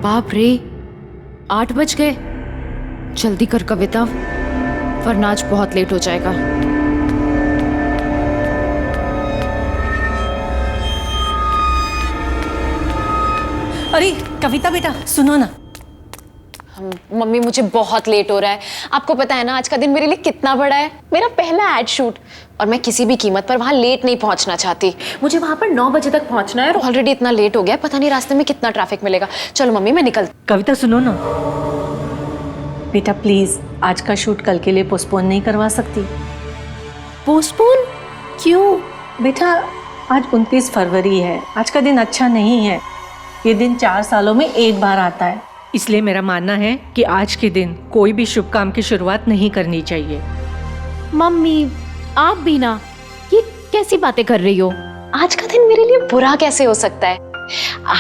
बाप रे, 8 बज गए। जल्दी कर कविता, वरना आज बहुत लेट हो जाएगा। अरे कविता बेटा सुनो ना। मम्मी मुझे बहुत लेट हो रहा है। आपको पता है ना आज का दिन मेरे लिए कितना बड़ा है। मेरा पहला एड शूट और मैं किसी भी कीमत पर वहां लेट नहीं पहुंचना चाहती। मुझे वहां पर 9 बजे तक पहुंचना है और ऑलरेडी इतना लेट हो गया है, पता नहीं रास्ते में कितना ट्रैफिक मिलेगा। चलो मम्मी मैं निकल। कविता सुनो ना बेटा, प्लीज आज का शूट कल के लिए पोस्टपोन नहीं करवा सकती? पोस्टपोन क्यों? बेटा आज 29 फरवरी है, आज का दिन अच्छा नहीं है। ये दिन 4 सालों में एक बार आता है, इसलिए मेरा मानना है कि आज के दिन कोई भी शुभ काम की शुरुआत नहीं करनी चाहिए। मम्मी आप भी ना, ये कैसी बातें कर रही हो? आज का दिन मेरे लिए बुरा कैसे हो सकता है?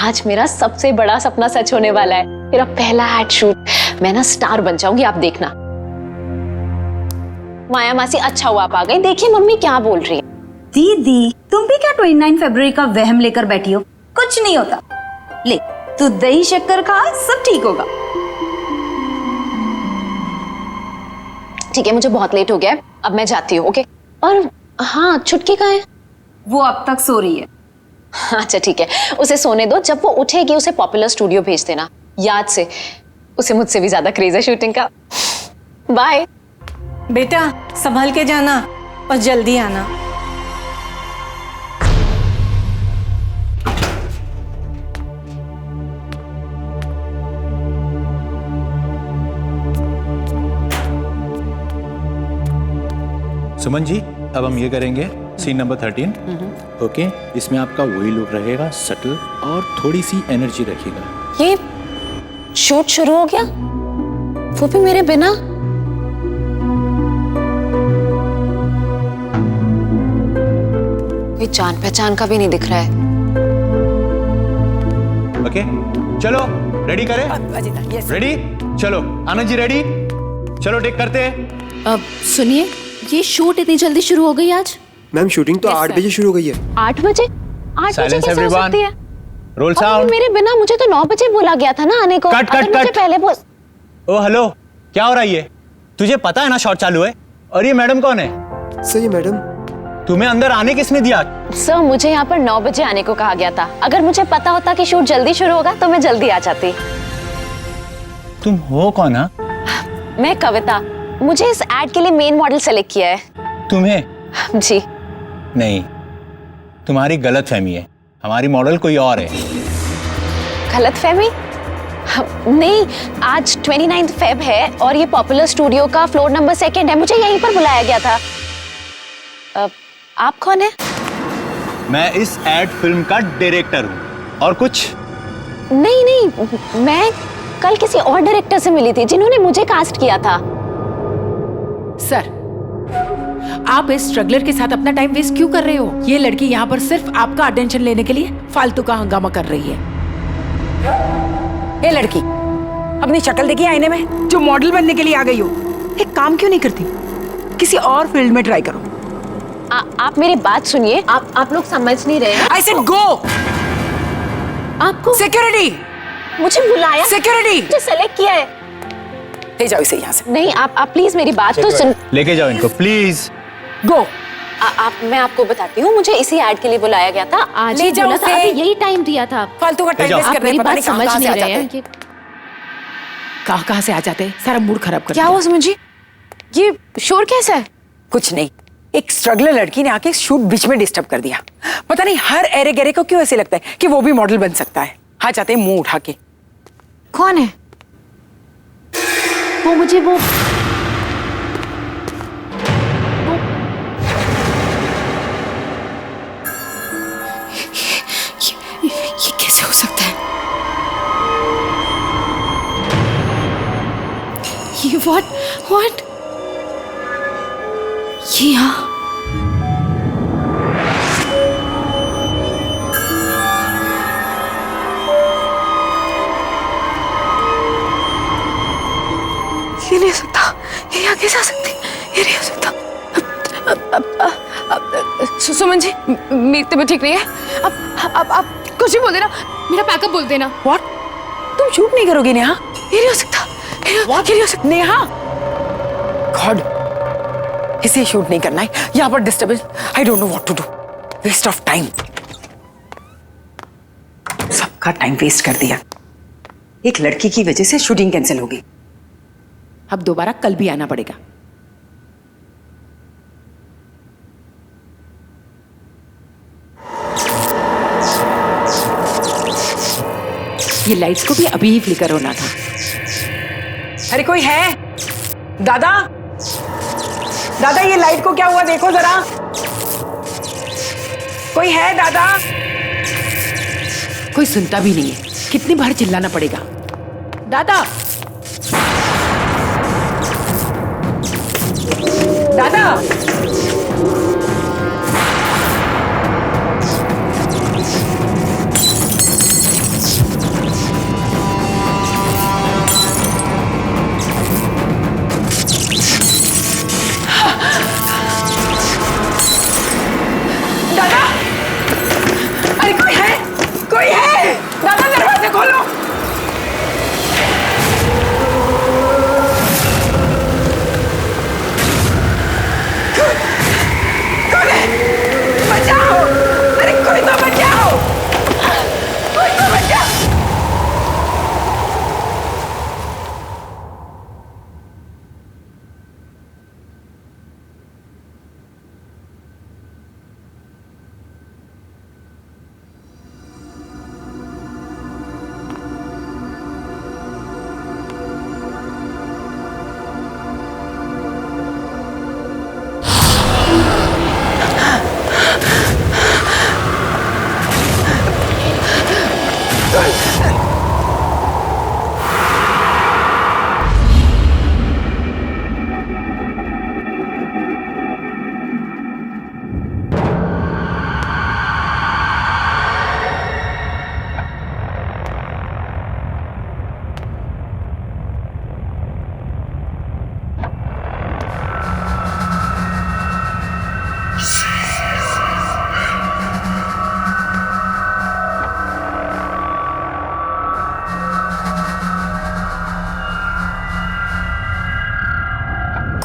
आज मेरा सबसे बड़ा सपना सच होने वाला है, मेरा पहला एड शूट। मैं ना स्टार बन जाऊंगी, आप देखना। माया मासी अच्छा हुआ आप आ गई। देखिए मम्मी क्या बोल रही है। दीदी तुम भी क्या 29 फरवरी का वहम लेकर बैठी हो? कुछ नहीं होता। ले तू दही शक्कर खा, सब ठीक होगा। ठीक है मुझे बहुत लेट हो गया है, अब मैं जाती हूँ। ओके। और हाँ छुटकी कहाँ है? वो अब तक सो रही है। अच्छा ठीक है, उसे सोने दो। जब वो उठेगी उसे पॉपुलर स्टूडियो भेज देना याद से। उसे मुझसे भी ज्यादा क्रेज है शूटिंग का। बाय बेटा संभल के जाना और जल्दी आना। सुमन जी अब हम ये करेंगे सीन नंबर 13। ओके, इसमें आपका वही लुक रहेगा, सटल और थोड़ी सी एनर्जी रखिएगा। ये शूट शुरू हो गया, वो भी मेरे बिना। कोई जान पहचान का भी नहीं दिख रहा है। ओके चलो रेडी करें? रेडी? चलो आनंद जी रेडी? चलो टेक करते हैं। अब सुनिए, ये शूट इतनी जल्दी शुरू हो गई आज? मैम शूटिंग तो 8 बजे शुरू हो गई है। 8 बजे? 8 बजे कैसे हो सकती है? Role sound. मेरे बिना, मुझे तो 9 बजे बोला गया था ना आने को। कट कट मुझे कट। पहले बोल। ओ हेलो, क्या हो रहा है ये? तुझे पता है ना शॉट चालू है? और ये मैडम कौन है? सही है मैडम। तुम्हें अंदर आने किसने दिया? सर मुझे यहाँ पर 9 बजे आने को कहा गया था। अगर मुझे पता होता कि शूट जल्दी शुरू होगा तो मैं जल्दी आ जाती। तुम हो कौन? हा? मैं कविता, मुझे इस एड के लिए मेन मॉडल सेलेक्ट किया है। तुम्हें? जी नहीं, तुम्हारी गलत फहमी है। हमारी मॉडल कोई और है। गलत फहमी? नहीं, आज 29 फेब है और ये पॉपुलर स्टूडियो का फ्लोर नंबर 2 है। मुझे यहीं पर बुलाया गया था। आप कौन है? मैं इस एड फिल्म का डायरेक्टर हूँ। और कुछ? नहीं नहीं, मैं कल किसी और डायरेक्टर से मिली थी जिन्होंने मुझे कास्ट किया था। सर, आप इस स्ट्रगलर के साथ अपना टाइम वेस्ट क्यों कर रहे हो? ये लड़की यहाँ पर सिर्फ आपका अटेंशन लेने के लिए फालतू का हंगामा कर रही है। ये लड़की अपनी शक्ल देखी आईने में, जो मॉडल बनने के लिए आ गई हो। एक काम क्यों नहीं करती? किसी और फील्ड में ट्राई करो। आप मेरी बात सुनिए। आप लोग समझ नहीं रहे हैं। I said go. आपको सिक्योरिटी, मुझे बुलाया, सिक्योरिटी मुझे सेलेक्ट किया है। ले जाओ इसे यहाँ से। नहीं आप प्लीज मेरी बात तो सुन। लेके जाओ इनको प्लीज। गो। मैं आपको बताती हूँ, मुझे इसी एड के लिए बुलाया गया था। आज ले ही जाओ बोला था, उसे। अभी यही टाइम दिया था। फालतू का टाइम वेस्ट आप कर रहे मेरी हैं, पता बात नहीं समझ कहाँ नहीं से आ रहे जाते हैं। कहाँ से आ जाते हैं, सारा मूड खराब कर क्या हुआ समझी? ये शोर कैसा है? कुछ नहीं, एक स्ट्रगलर लड़की ने आके शूट बीच में डिस्टर्ब कर दिया। पता नहीं हर एरे गहरे को क्यों ऐसे लगता है कि वो भी मॉडल बन सकता है। हाँ जाते हैं मुंह उठा के। कौन है वो? मुझे वो ये कैसे हो सकता है? व्हाट ये यहाँ ये नहीं हो सकता, ये आगे जा सकती, ये नहीं हो सकता। सुमन जी, मेरी तबीयत ठीक नहीं है। अब आप कुछ भी बोल देना, मेरा पैकअप बोल देना। व्हाट? तुम शूट नहीं करोगे नेहा? ये नहीं हो सकता, ये नहीं हो सकता। नेहा, गॉड, इसे शूट नहीं करना है। यहाँ पर disturbance, I don't know what to do. Waste of time, सबका टाइम वेस्ट कर दिया। एक लड़की की वजह से शूटिंग कैंसिल होगी। अब दोबारा कल भी आना पड़ेगा। ये लाइट्स को भी अभी ही फ्लिकर होना था। अरे कोई है? दादा, दादा ये लाइट को क्या हुआ देखो जरा। कोई है दादा? कोई सुनता भी नहीं है, कितनी बार चिल्लाना पड़ेगा। दादा, दादा, अरे कोई है? कोई है? दादा दरवाजे खोलो। कौन है? बचाओ! अरे कोई तो बचाओ! कोई तो बचाओ!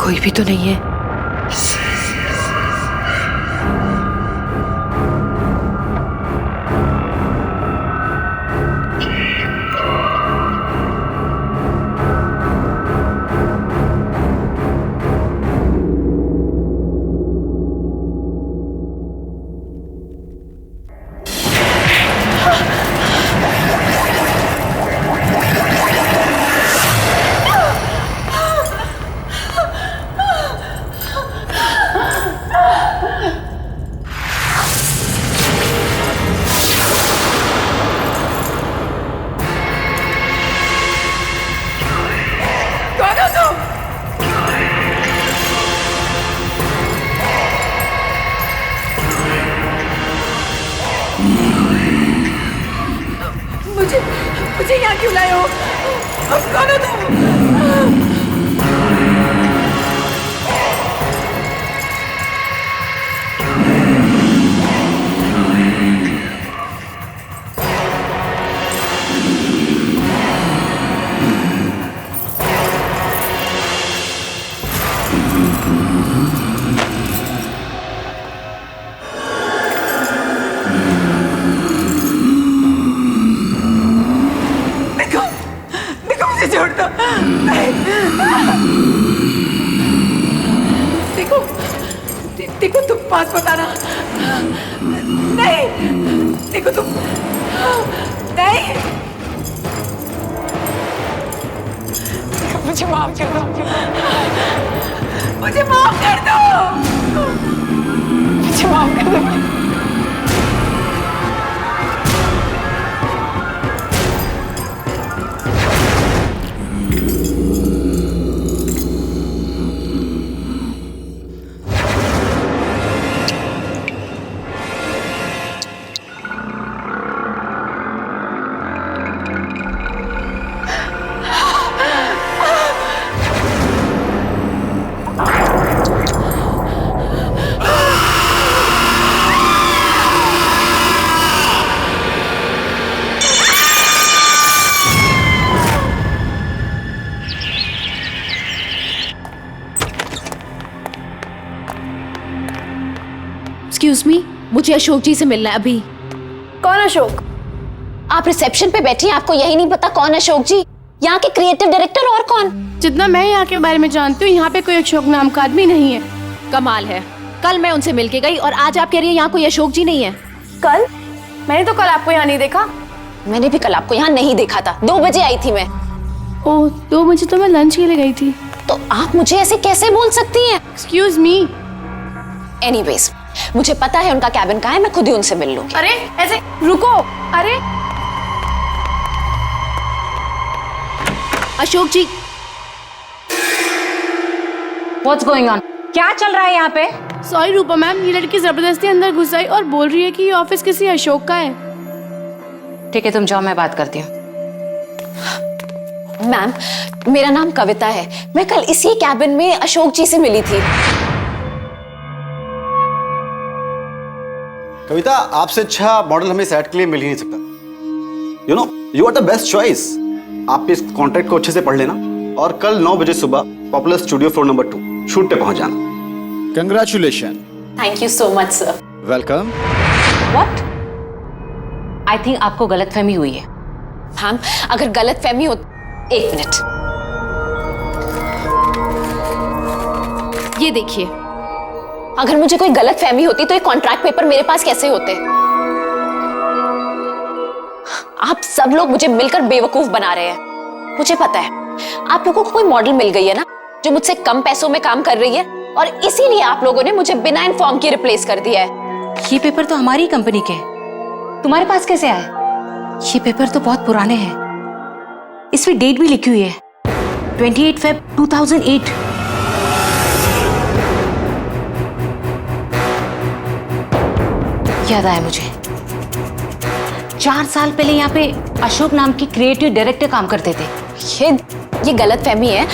कोई भी तो नहीं है। मुझे यहाँ क्यों लाए हो? कौन हो तुम? छोड़ दो। देखो देखो तुम पास बताना। नहीं देखो तुम नहीं। मुझे माफ कर दो। मुझे माफ कर दो। मुझे माफ कर दो। एक्सक्यूज मी, मुझे अशोक जी से मिलना है अभी। कौन अशोक? आप रिसेप्शन पे बैठी हैं, आपको यही नहीं पता कौन अशोक जी? यहाँ के क्रिएटिव डायरेक्टर और कौन? जितना मैं यहाँ के बारे में जानती हूँ, यहाँ पे कोई अशोक नाम का आदमी नहीं है। कमाल है, कल मैं उनसे मिलके गई और आज आप कह रही हैं यहाँ कोई अशोक जी नहीं है। कल? मैंने तो कल आपको यहाँ नहीं देखा। मैंने भी कल आपको यहाँ नहीं देखा था, 2 बजे आई थी मैं। ओह, 2 बजे तो मैं लंच के लिए गई थी। तो आप मुझे ऐसे कैसे बोल सकती हैं? Excuse me. एनीवेज, मुझे पता है उनका कैबिन कहाँ है, मैं खुद ही उनसे मिल लूंगी। अरे ऐसे रुको। अरे अशोक जी। What's going on? क्या चल रहा है यहाँ पे? सॉरी रूपा मैम, ये लड़की जबरदस्ती अंदर घुस आई और बोल रही है कि ये ऑफिस किसी अशोक का है। ठीक है, तुम जाओ, मैं बात करती हूँ। मैम, मेरा नाम कविता है, मैं कल इसी कैबिन में अशोक जी से मिली थी। कविता, आपसे अच्छा मॉडल हमें सेट के लिए मिल ही नहीं सकता। You know, you are the best choice. आप इस कॉन्ट्रैक्ट को अच्छे से पढ़ लेना और कल 9 बजे सुबह popular studio floor number 2 shoot पे पहुंच जाना। Congratulation. Thank you so much sir. Welcome. What? I think आपको गलतफहमी हुई है। मैम, अगर गलतफहमी हो, 1 मिनट। ये देखिए, अगर मुझे कोई गलतफहमी होती तो ये कॉन्ट्रैक्ट पेपर मेरे पास कैसे होते? आप सब लोग मुझे मिलकर बेवकूफ बना रहे हैं। मुझे पता है आप लोगों को कोई मॉडल मिल गई है ना, जो मुझसे कम पैसों में काम कर रही है, और इसीलिए आप लोगों ने मुझे बिना इन्फॉर्म के रिप्लेस कर दिया है। ये पेपर तो हमारी कंपनी के हैं, तुम्हारे पास कैसे आए? ये पेपर तो बहुत पुराने हैं, इसमें डेट भी लिखी हुई है, 28 Feb 2008। याद आया मुझे, 4 साल पहले यहाँ पे अशोक नाम की क्रिएटिव डायरेक्टर काम करते थे। ये गलतफहमी है,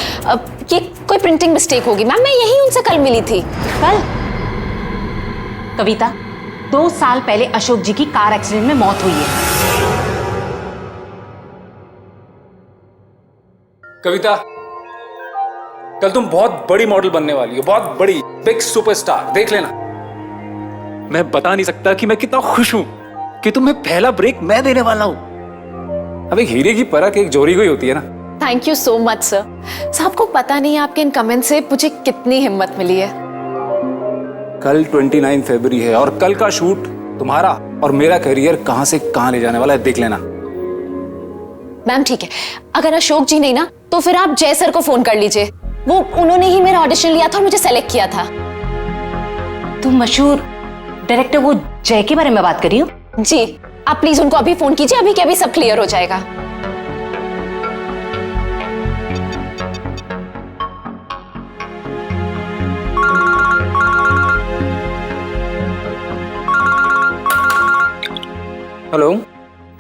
ये कोई प्रिंटिंग मिस्टेक होगी मैम, मैं यही उनसे कल मिली थी। कल? कविता, 2 साल पहले अशोक जी की कार एक्सीडेंट में मौत हुई है। कविता, कल तुम बहुत बड़ी मॉडल बनने वाली हो, बहुत बड़ी, बिग सुपरस्टार, देख लेना। मैं बता नहीं सकता कि मैं कितना खुश हूं कि तुम्हें पहला ब्रेक मैं देने वाला हूं। अब एक हीरे की परख एक जोरी को ही होती है ना। Thank you so much sir. सबको पता नहीं है आपके इन कमेंट से मुझे कितनी हिम्मत मिली है। कल 29 फरवरी है और कल का शूट तुम्हारा और मेरा करियर कहां से कहां ले जाने वाला है, देख लेना। मैम ठीक है, अगर अशोक जी नहीं ना, तो फिर आप जय सर को फोन कर लीजिए, वो उन्होंने ही मेरा ऑडिशन लिया था और मुझे सेलेक्ट किया था। तुम मशहूर डायरेक्टर वो जय के बारे में बात कर रही हो? जी, आप प्लीज उनको अभी फोन कीजिए, अभी के अभी सब क्लियर हो जाएगा। हेलो।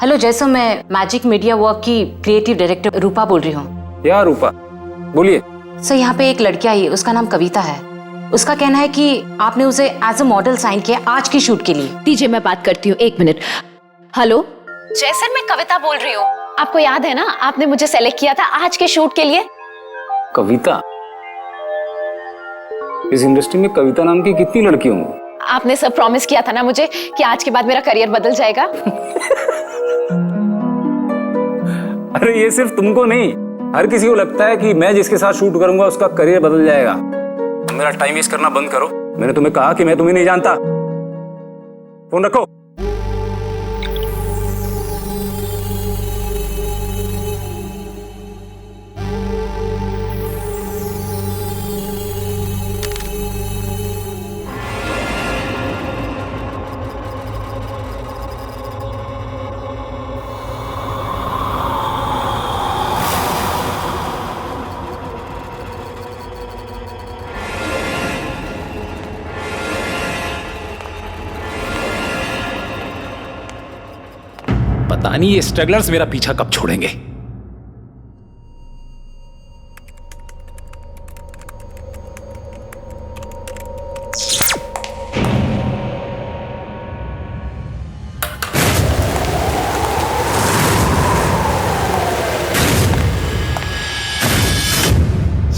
हेलो जय सर, मैं मैजिक मीडिया वर्क की क्रिएटिव डायरेक्टर रूपा बोल रही हूँ। या रूपा, बोलिए। सर, यहाँ पे एक लड़की आई है, उसका नाम कविता है। उसका कहना है कि आपने उसे एज अ मॉडल साइन किया आज की शूट के लिए। दीजिए मैं बात करती हूँ, 1 मिनट। हेलो जय सर, मैं कविता बोल रही हूँ। आपको याद है ना, आपने मुझे सेलेक्ट किया था आज के शूट के लिए। कविता? इस इंडस्ट्री में कविता नाम की कितनी लड़की होंगी? आपने सब प्रॉमिस किया था ना मुझे कि आज के बाद मेरा करियर बदल जाएगा। अरे ये सिर्फ तुमको नहीं, हर किसी को लगता है कि मैं जिसके साथ शूट करूंगा उसका करियर बदल जाएगा। मेरा टाइम वेस्ट करना बंद करो। मैंने तुम्हें कहा कि मैं तुम्हें नहीं जानता। फोन रखो। पता नहीं ये स्ट्रगलर्स मेरा पीछा कब छोड़ेंगे।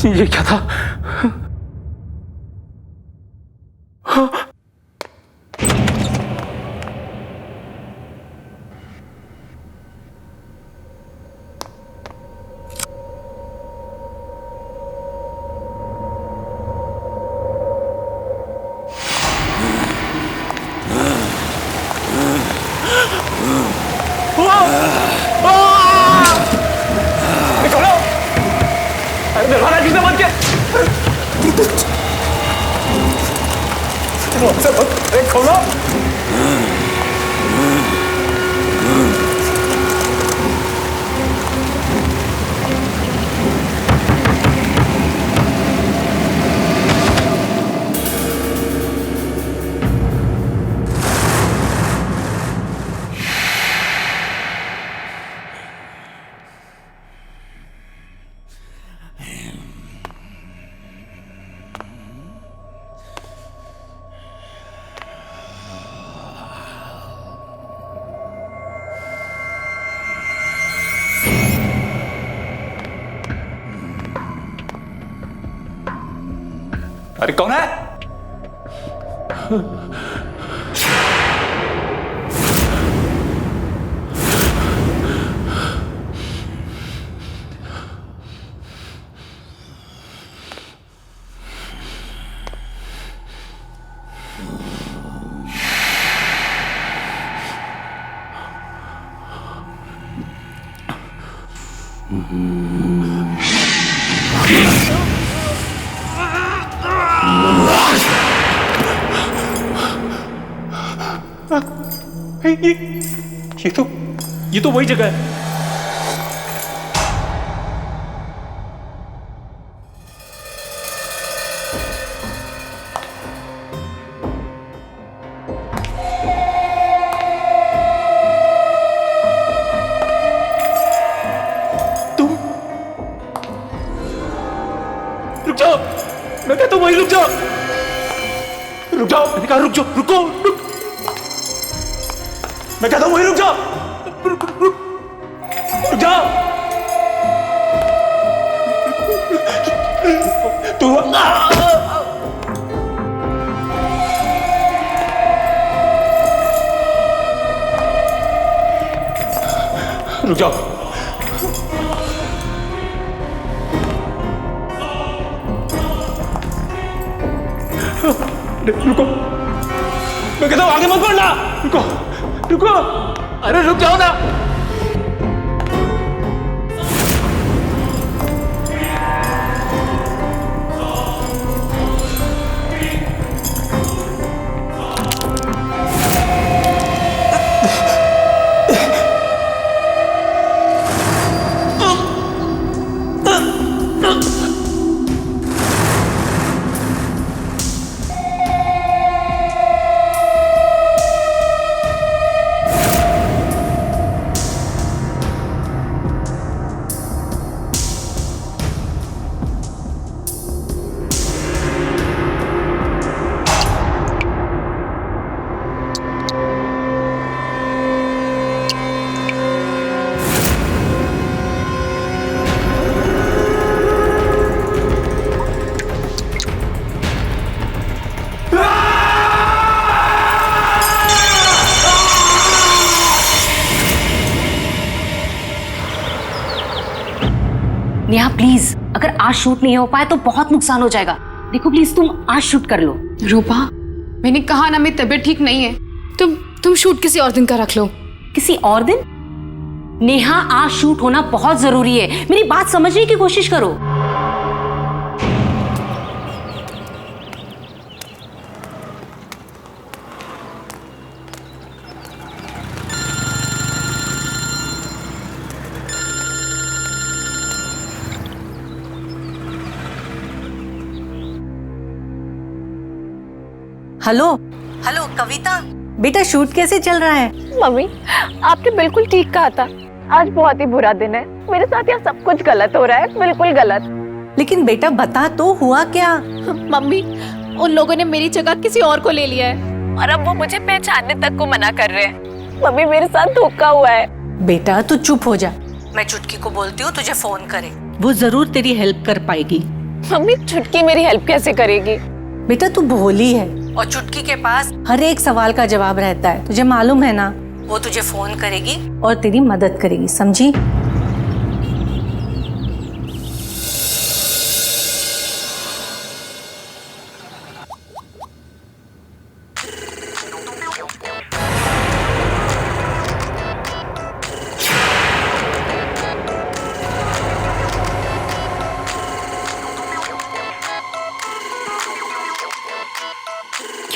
ये क्या था? अरे खोलो। अरे कौन है? ये तो वही जगह है। तुम रुक जाओ, मैं कहता हूं वही रुक जाओ। रुक जाओ, मैंने कहा रुक जाओ, रुको रुक। मैं कहता हूं वही रुक जाओ, रुक जाओ। तू रुक जाओ। रुको, मैं कहता हूं आगे मत बढ़ना। रुको रुको, अरे रुक जाओ ना। नेहा प्लीज, अगर आज शूट नहीं हो पाए तो बहुत नुकसान हो जाएगा। देखो प्लीज तुम आज शूट कर लो। रूपा, मैंने कहा ना मेरी तबीयत ठीक नहीं है। तुम शूट किसी और दिन का रख लो। किसी और दिन? नेहा आज शूट होना बहुत जरूरी है, मेरी बात समझने की कोशिश करो। हेलो हेलो कविता, बेटा शूट कैसे चल रहा है? मम्मी, आपने बिल्कुल ठीक कहा था। आज बहुत ही बुरा दिन है, मेरे साथ यहाँ सब कुछ गलत हो रहा है, बिल्कुल गलत। लेकिन बेटा बता तो हुआ क्या? मम्मी, उन लोगों ने मेरी जगह किसी और को ले लिया है और अब वो मुझे पहचानने तक को मना कर रहे हैं। मम्मी, मेरे साथ धोखा हुआ है। बेटा तू चुप हो जा, मैं चुटकी को बोलती हूँ तुझे फोन करे, वो जरूर तेरी हेल्प कर पाएगी। मम्मी, चुटकी मेरी हेल्प कैसे करेगी? बेटा तू भोली है और चुटकी के पास हर एक सवाल का जवाब रहता है, तुझे मालूम है ना। वो तुझे फोन करेगी और तेरी मदद करेगी, समझी?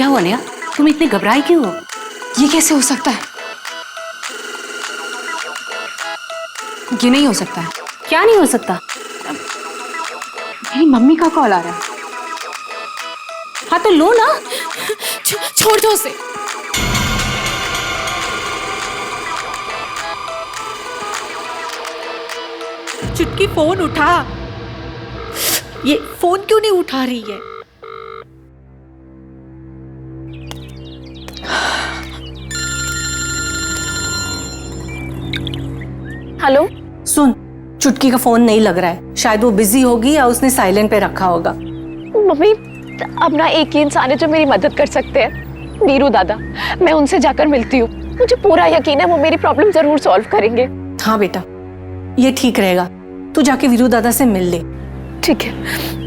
क्या हुआ नेहा? तुम इतनी घबराई क्यों हो? ये कैसे हो सकता है? ये नहीं हो सकता है। क्या नहीं हो सकता? मेरी मम्मी का कॉल आ रहा है। हाँ तो लो ना। छोड़ दो उसे। चुटकी फोन उठा। ये फोन क्यों नहीं उठा रही है? हेलो। सुन, चुटकी का फोन नहीं लग रहा है। शायद वो बिजी होगी या उसने साइलेंट पे रखा होगा। मम्मी, अब ना एक ही इंसान है जो मेरी मदद कर सकते हैं, वीरू दादा। मैं उनसे जाकर मिलती हूँ। मुझे पूरा यकीन है वो मेरी प्रॉब्लम जरूर सॉल्व करेंगे। हाँ बेटा, ये ठीक रहेगा। तू जाके वीरू दादा से मिल ले। ठीक है।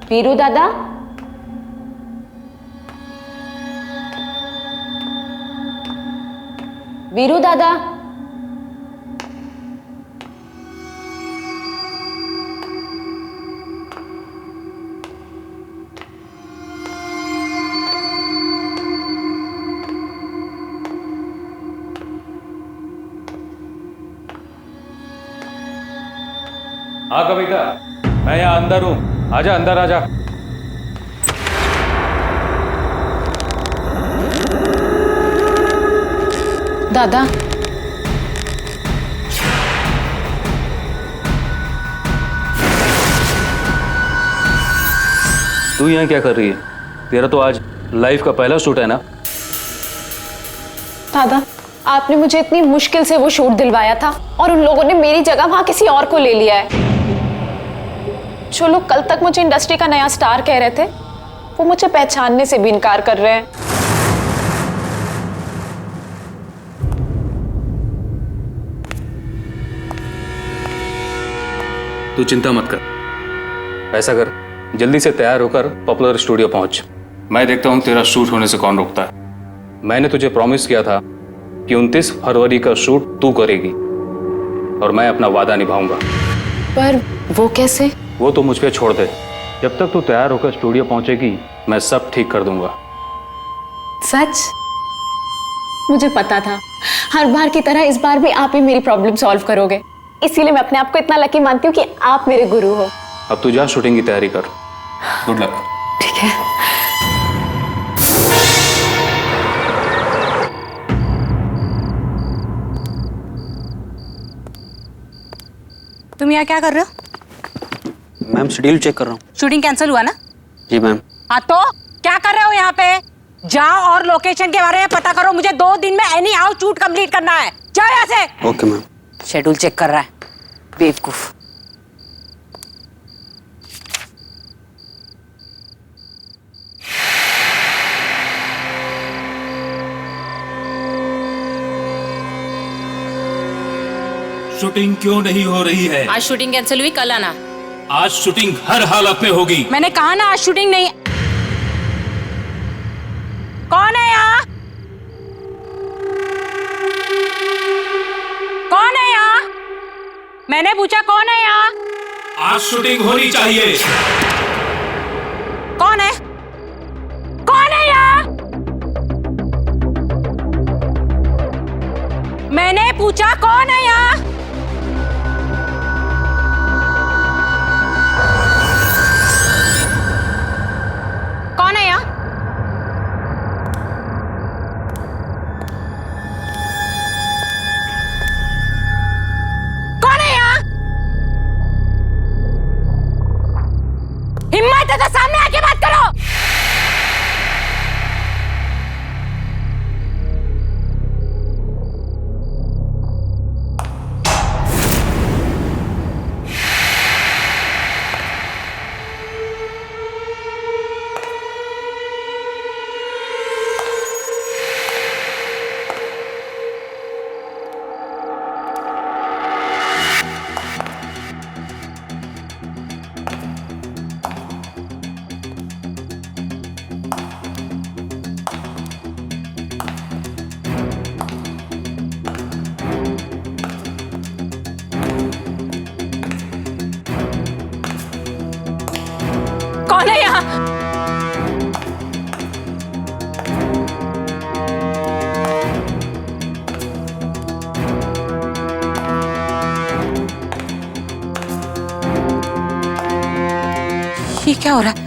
वीरू दादा, वीरू दादा। हाँ कविता, मैं यहाँ अंदर हूँ। आजा अंदर आजा। दादा, तू यहाँ क्या कर रही है? तेरा तो आज लाइफ का पहला शूट है ना? दादा, आपने मुझे इतनी मुश्किल से वो शूट दिलवाया था और उन लोगों ने मेरी जगह वहां किसी और को ले लिया है। जो लोग कल तक मुझे इंडस्ट्री का नया स्टार कह रहे थे, वो मुझे पहचानने से भी इनकार कर रहे हैं। तू चिंता मत कर। ऐसा कर, जल्दी से तैयार होकर पॉपुलर स्टूडियो पहुंच। मैं देखता हूं तेरा शूट होने से कौन रोकता है। मैंने तुझे प्रॉमिस किया था कि 29 फरवरी का शूट तू करेगी और मैं अपना वादा निभाऊंगा। पर वो कैसे? वो तो मुझ पे छोड़ दे। जब तक तू तैयार होकर स्टूडियो पहुंचेगी, मैं सब ठीक कर दूंगा। सच? मुझे पता था हर बार की तरह इस बार भी आप ही मेरी प्रॉब्लम सॉल्व करोगे। इसीलिए मैं अपने आप को इतना लकी मानती हूँ कि आप मेरे गुरु हो। अब तू जा, शूटिंग की तैयारी कर। Good luck. ठीक है। तुम यहाँ क्या कर रहे हो? मैम शेड्यूल चेक कर रहा हूँ। शूटिंग कैंसिल हुआ ना? जी मैम। हाँ तो क्या कर रहे हो यहाँ पे? जाओ और लोकेशन के बारे में पता करो। मुझे 2 दिन में एनी हाउ शूट कंप्लीट करना है। जाओ यहाँ से। Okay ma'am. शेड्यूल चेक कर रहा है बेवकूफ। शूटिंग क्यों नहीं हो रही है? आज शूटिंग कैंसिल हुई, कल आना। आज शूटिंग हर हालत में होगी। मैंने कहा ना आज शूटिंग नहीं। कौन है यहाँ? कौन है यहाँ? मैंने पूछा कौन है यहाँ? आज शूटिंग होनी चाहिए। कौन है? कौन है यहाँ? मैंने पूछा कौन है यहाँ? कौन है यहाँ? कौन है यहाँ? हिम्मत है तो सामने आके बात करो। ये क्या हो रहा है?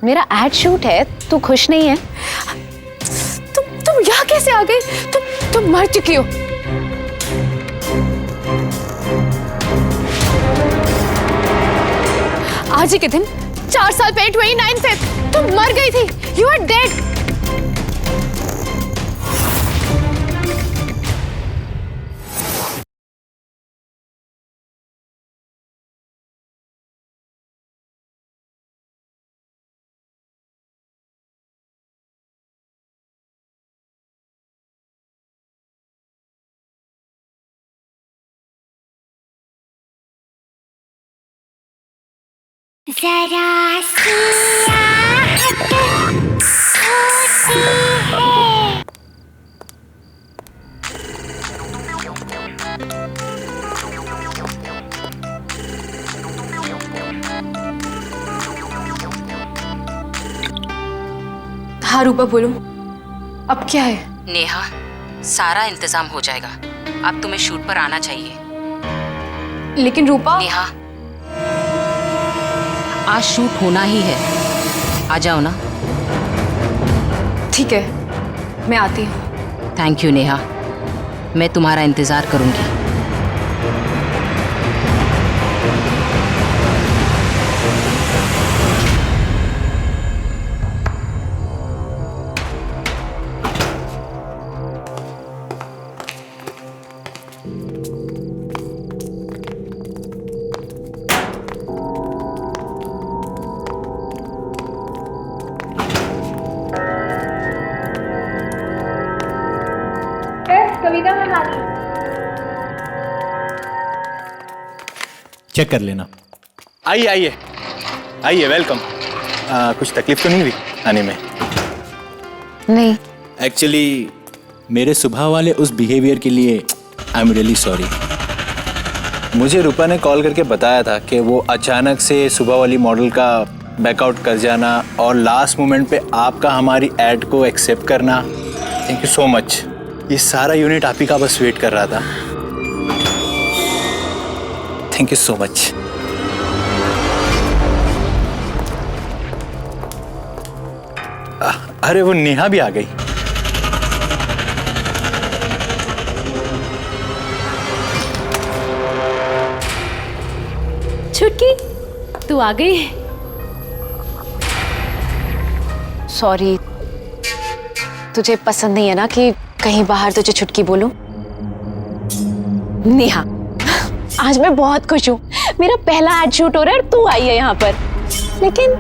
मेरा एड शूट है, तू खुश नहीं है? तुम यहाँ कैसे आ गई? तुम मर चुकी हो। आज ही के दिन 4 साल पहले 29 फेब तुम मर गई थी। You are dead. जरा सी आहट होती है। हाँ रूपा बोलो, अब क्या है? नेहा, सारा इंतजाम हो जाएगा, अब तुम्हें शूट पर आना चाहिए। लेकिन रूपा। नेहा, आज शूट होना ही है, आ जाओ ना। ठीक है, मैं आती हूँ। थैंक यू नेहा, मैं तुम्हारा इंतजार करूंगी। कविता महारानी, चेक कर लेना। आइए आइए आइए, वेलकम। कुछ तकलीफ तो नहीं हुई आने में? नहीं। एक्चुअली मेरे सुबह वाले उस बिहेवियर के लिए आई एम रियली सॉरी। मुझे रूपा ने कॉल करके बताया था कि वो अचानक से सुबह वाली मॉडल का बैकआउट कर जाना और लास्ट मोमेंट पे आपका हमारी ऐड को एक्सेप्ट करना। Thank you so much. ये सारा यूनिट आप ही का बस वेट कर रहा था। Thank you so much. अरे वो नेहा भी आ गई। छुटकी, तू आ गई। सॉरी, तुझे पसंद नहीं है ना कि कहीं बाहर तुझे छुटकी बोलूं? नेहा, आज मैं बहुत खुश हूँ। मेरा पहला एड शूट हो रहा है और तू आई है यहाँ पर। लेकिन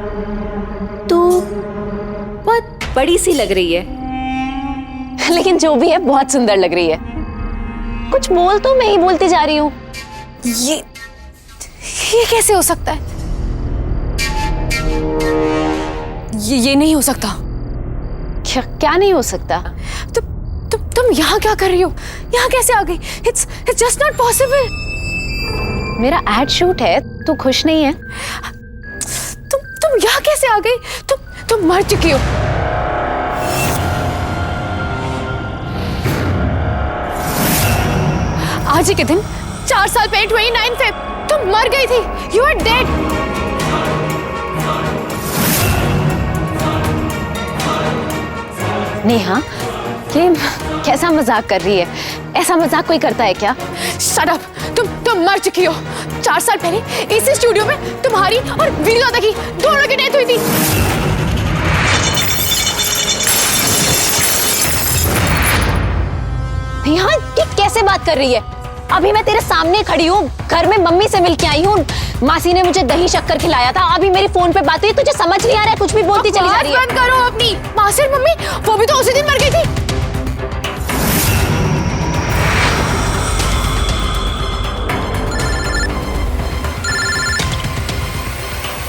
तू बहुत बड़ी सी लग रही है। लेकिन जो भी है बहुत सुंदर लग रही है। कुछ बोल तो, मैं ही बोलती जा रही हूँ। ये कैसे हो सकता है? ये नहीं हो सकता। क्या नहीं हो सकता? तुम यहाँ क्या कर रही हो? यहाँ कैसे आ गई? It's just not possible. मेरा एड शूट है, तू खुश नहीं है? तुम यहाँ कैसे आ गई? तुम मर चुकी हो। आज ही के दिन 4 साल पहले 29 फेब तुम मर गई थी। You are dead. नेहा, ये कैसा मजाक कर रही है? ऐसा मजाक कोई करता है क्या? Shut up. तुम मर चुकी हो। 4 साल पहले इसी स्टूडियो में तुम्हारी और वीरू दादा की दोनों की डेथ हुई थी। यहाँ ये कैसे बात कर रही है? अभी मैं तेरे सामने खड़ी हूँ, घर में मम्मी से मिलके आई हूँ, मासी ने मुझे दही शक्कर खिलाया था, अभी मेरी फोन पे बात हुई, तुझे समझ नहीं आ रहा है? कुछ भी बोलती चली जा रही है। बंद करो अपनी। मासी और मम्मी वो भी तो उसी दिन मर गई थी।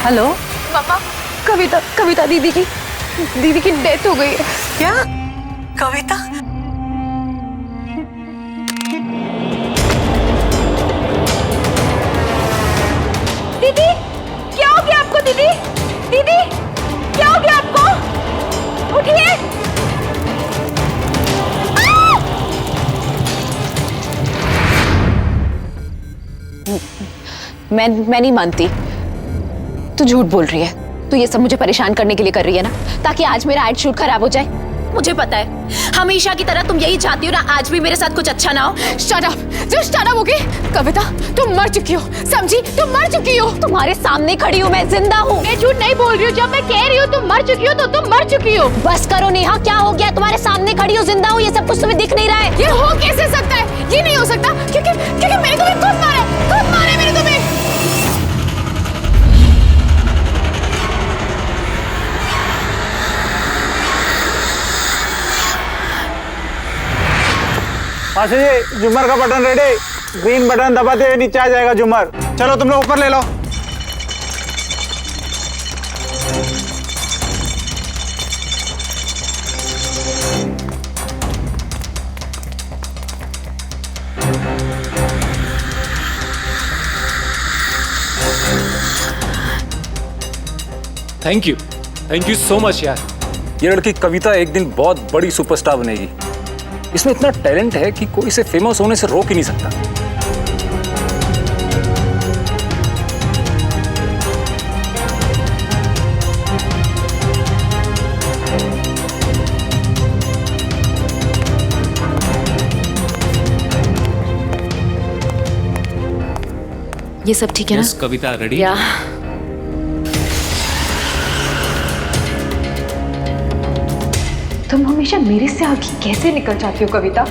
हेलो मम्मा, कविता दीदी की डेथ हो गई है। क्या? कविता? दीदी क्या हो गया आपको? दीदी दीदी क्या हो गया आपको? उठिए। मैं नहीं मानती, तू झूठ बोल रही है। तू ये सब मुझे परेशान करने के लिए कर रही है ना, ताकि आज मेरा एड शूट खराब हो जाए। मुझे पता है, हमेशा की तरह तुम यही चाहती हो ना, आज भी मेरे साथ कुछ अच्छा ना हो। Shut up, just shut up, okay? Kavita तुम मर चुकी हो, समझी? तुम मर चुकी हो। तुम्हारे सामने खड़ी हूँ, मैं जिंदा हूँ। मैं झूठ नहीं बोल रही हूँ, जब मैं कह रही हूँ तुम मर चुकी हो तो तुम मर चुकी हो। बस करो नेहा, क्या हो गया? तुम्हारे सामने खड़ी हूँ, जिंदा हूँ, ये सब कुछ तुम्हें दिख नहीं रहा है? ये हो कैसे सकता है? ये नहीं हो सकता, क्योंकि मैंने तुम्हें खुद मारा मैंने तुम्हें। मासी जी, झूमर का बटन रेडी। ग्रीन बटन दबाते हुए नीचे आ जाएगा झूमर। चलो तुम लोग ऊपर ले लो। थैंक यू सो मच यार। ये लड़की कविता एक दिन बहुत बड़ी सुपरस्टार बनेगी। इसमें इतना टैलेंट है कि कोई इसे फेमस होने से रोक ही नहीं सकता। ये सब ठीक है ना? कविता रेडी? या तुम हमेशा मेरे से आगे कैसे निकल जाती हो कविता?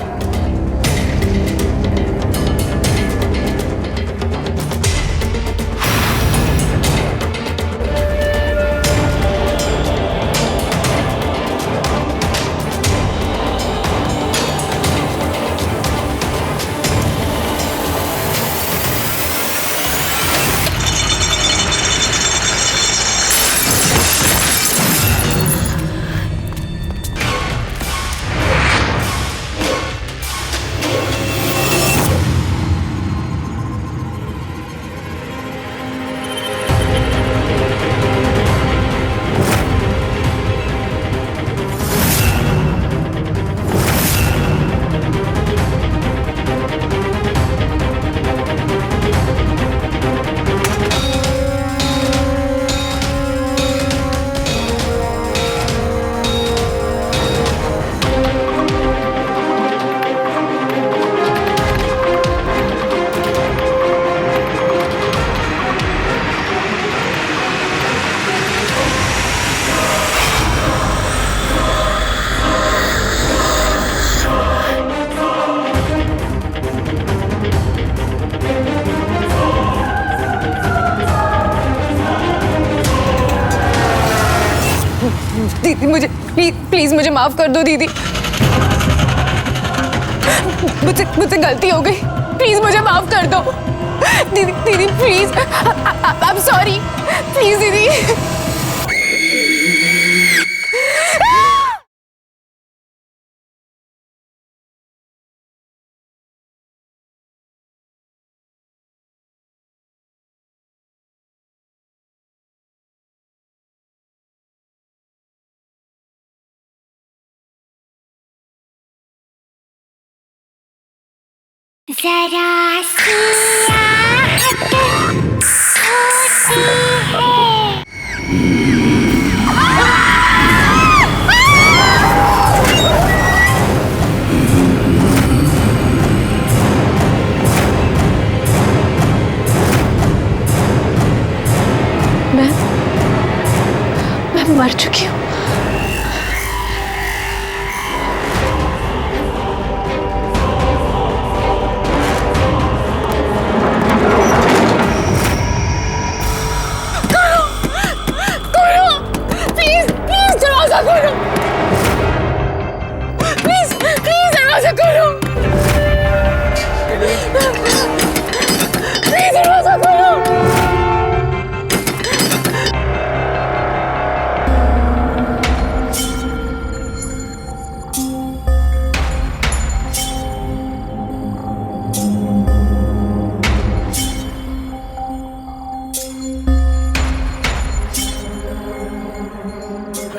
दीदी मुझे प्लीज मुझे माफ कर दो दीदी। मुझसे गलती हो गई, प्लीज मुझे माफ कर दो दीदी please. I am sorry, please दीदी। जरा सी आहट होती है। मैं मर चुकी हूँ।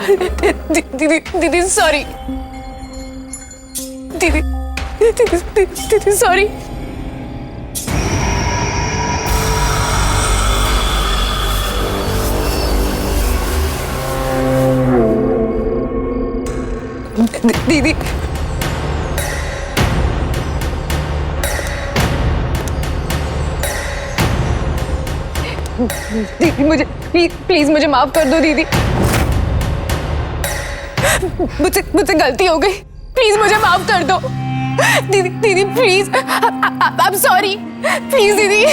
दीदी दीदी सॉरी। दीदी दीदी दीदी सॉरी। दीदी दीदी मुझे प्लीज मुझे माफ कर दो दीदी। मुझसे गलती हो गई, प्लीज मुझे माफ कर दो दीदी। दीदी please I am sorry, please दीदी।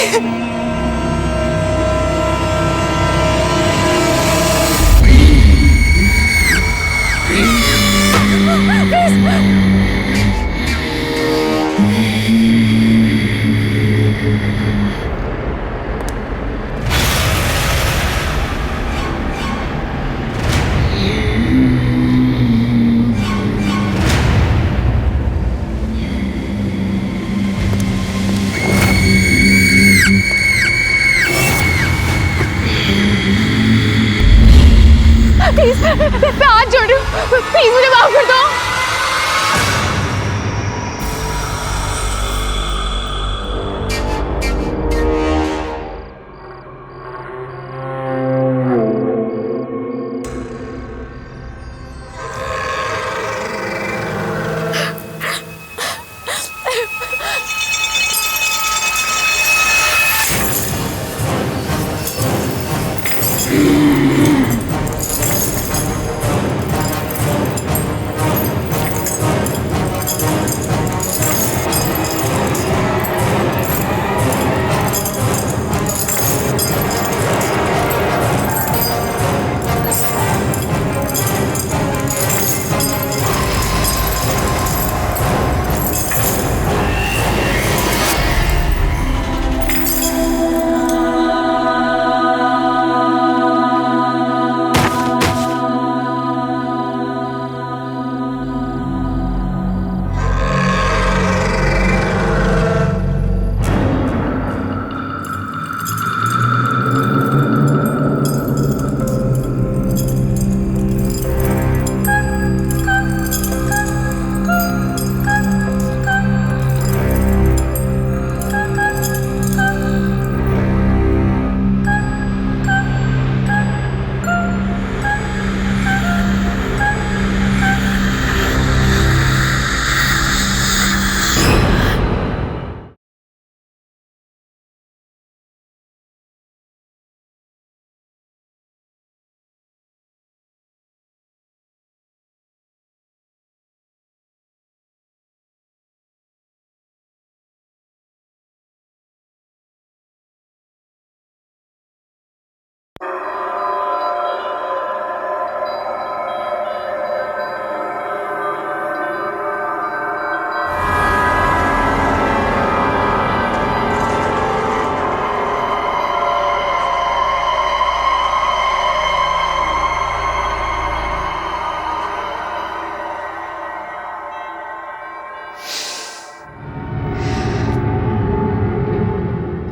प्लीज मैं हाथ जोड़ रही हूँ, प्लीज मुझे माफ कर दो।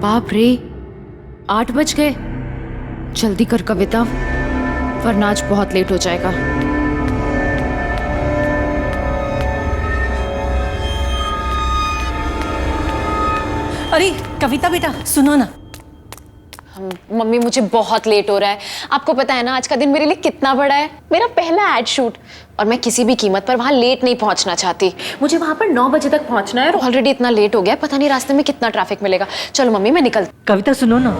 बाप रे, 8 बज गए। जल्दी कर कविता, वरना आज बहुत लेट हो जाएगा। अरे कविता बेटा सुनो ना। मम्मी मुझे बहुत लेट हो रहा है। आपको पता है ना आज का दिन मेरे लिए कितना बड़ा है। मेरा पहला एड शूट और मैं किसी भी कीमत पर वहां लेट नहीं पहुंचना चाहती। मुझे वहां पर 9 बजे तक पहुंचना है और ऑलरेडी इतना लेट हो गया है, पता नहीं रास्ते में कितना ट्रैफिक मिलेगा। चलो मम्मी मैं निकल। कविता सुनो ना,